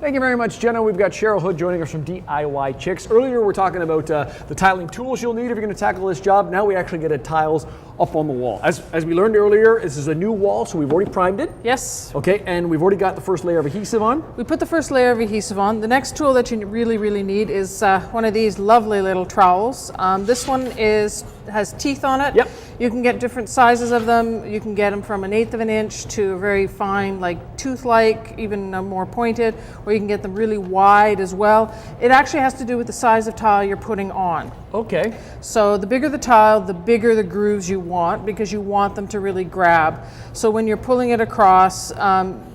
Thank you very much, Jenna. We've got Cheryl Hood joining us from D.I.Y Chix. Earlier, we were talking about the tiling tools you'll need if you're going to tackle this job. Now we actually get tiles up on the wall. As we learned earlier, this is a new wall, so we've already primed it. Yes. Okay, and we've already got the first layer of adhesive on. We put the first layer of adhesive on. The next tool that you really need is one of these lovely little trowels. This one has teeth on it. Yep. You can get different sizes of them. You can get them from 1/8 of an inch to a very fine, like tooth-like, even more pointed, or you can get them really wide as well. It actually has to do with the size of tile you're putting on. Okay. So the bigger the tile, the bigger the grooves you want, because you want them to really grab. So when you're pulling it across,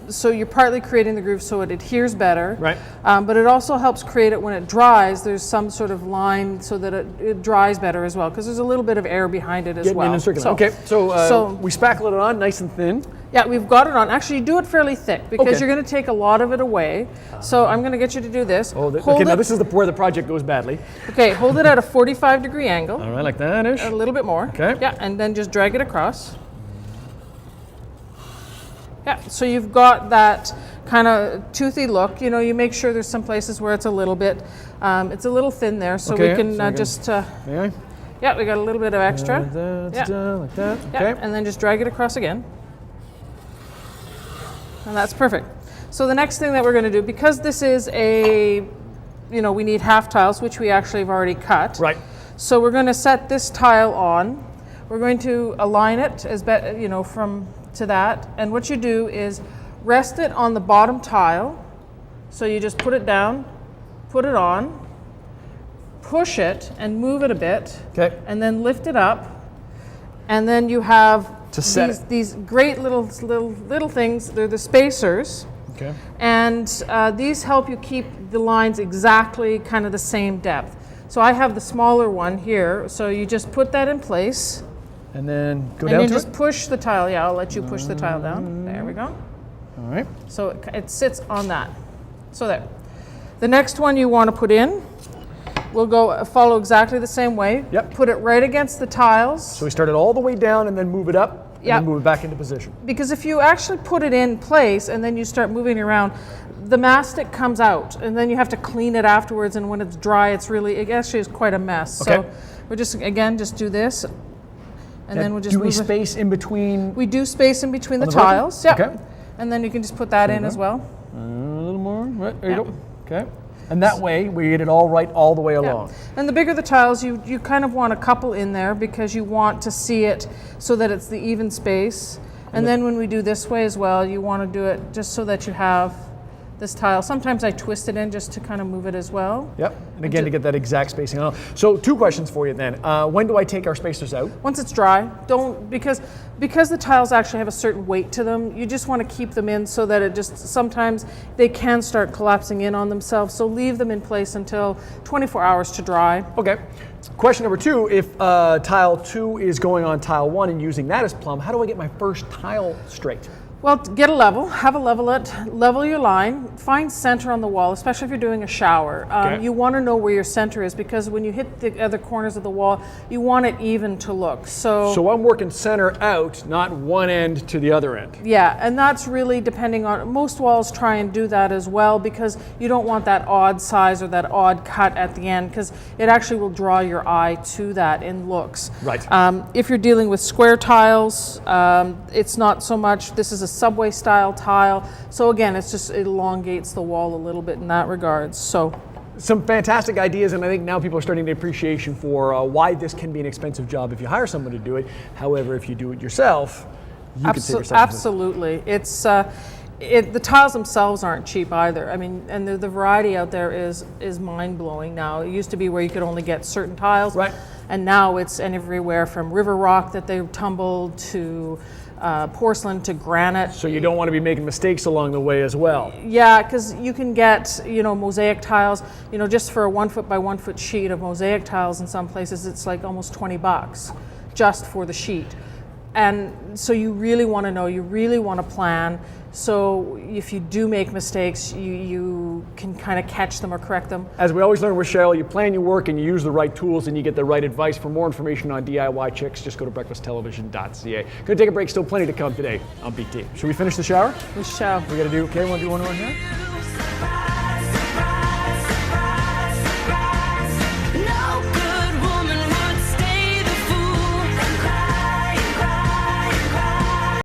so you're partly creating the groove so it adheres better, right? But it also helps create it when it dries. There's some sort of line so that it dries better as well, because there's a little bit of air behind it as well. Okay, so we spackle it on nice and thin. Yeah, we've got it on. Actually, you do it fairly thick because you're going to take a lot of it away. So I'm going to get you to do this. Okay, now this is where the project goes badly. Okay, hold it at a 45-degree angle. All right, like that-ish. A little bit more. Okay. Yeah, and then just drag it across. Yeah, so you've got that kind of toothy look. You know, you make sure there's some places where it's a little bit, it's a little thin there, so we can just. Yeah, we got a little bit of extra. Like that. Okay. Yeah, and then just drag it across again. And that's perfect. So the next thing that we're going to do, because this is we need half tiles, which we actually have already cut. Right. So we're going to set this tile on. We're going to align it as from to that. And what you do is rest it on the bottom tile. So you just put it down, put it on, push it and move it a bit. Okay. And then lift it up. And then you have these great little things. They're the spacers. Okay. And these help you keep the lines exactly kind of the same depth. So I have the smaller one here. So you just put that in place. And then go down to it? And you just push the tile. Yeah, I'll let you push the tile down. There we go. All right. So it sits on that. So there. The next one you want to put in, we'll follow exactly the same way. Yep. Put it right against the tiles. So we start it all the way down and then move it up and then move it back into position. Because if you actually put it in place and then you start moving it around, the mastic comes out and then you have to clean it afterwards, and when it's dry, it actually is quite a mess. Okay. So we're just do this. And then we'll just do we space in between? We do space in between the tiles. Yeah. Okay. And then you can just put that in as well. A little more. Right, there you go. Okay. And that way we get it all right all the way along. And the bigger the tiles, you kind of want a couple in there because you want to see it so that it's the even space. And then when we do this way as well, you want to do it just so that you have this tile. Sometimes I twist it in just to kind of move it as well. Yep, and again to get that exact spacing on. So 2 questions for you then. When do I take our spacers out? Once it's dry. Because the tiles actually have a certain weight to them, you just want to keep them in so that sometimes they can start collapsing in on themselves. So leave them in place until 24 hours to dry. Okay. Question number 2, if tile 2 is going on tile 1 and using that as plumb, how do I get my first tile straight? Well, get a level, have a level your line, find center on the wall, especially if you're doing a shower. You want to know where your center is, because when you hit the other corners of the wall, you want it even to look. So I'm working center out, not one end to the other end. Yeah, and that's really depending on, most walls try and do that as well, because you don't want that odd size or that odd cut at the end, because it actually will draw your eye to that in looks. Right. If you're dealing with square tiles, it's not so much. This is a subway style tile, so again it elongates the wall a little bit in that regard. So some fantastic ideas, and I think now people are starting to appreciation for why this can be an expensive job if you hire someone to do it. However, if you do it yourself, you can save yourself. Absolutely. It's the tiles themselves aren't cheap either. I mean, and the variety out there is mind-blowing now. It used to be where you could only get certain tiles, right? And now it's everywhere from river rock that they've tumbled to porcelain to granite. So you don't want to be making mistakes along the way as well. Yeah, because you can get, mosaic tiles, just for a 1 foot by 1 foot sheet of mosaic tiles in some places, it's like almost $20 just for the sheet. And so you really want to know, you really want to plan. So if you do make mistakes, you can kind of catch them or correct them. As we always learn with Cheryl, you plan your work and you use the right tools and you get the right advice. For more information on D.I.Y Chix, just go to breakfasttelevision.ca. Gonna take a break, still plenty to come today on BT. Should we finish the shower? We shall. We gotta do, okay, wanna do one more here?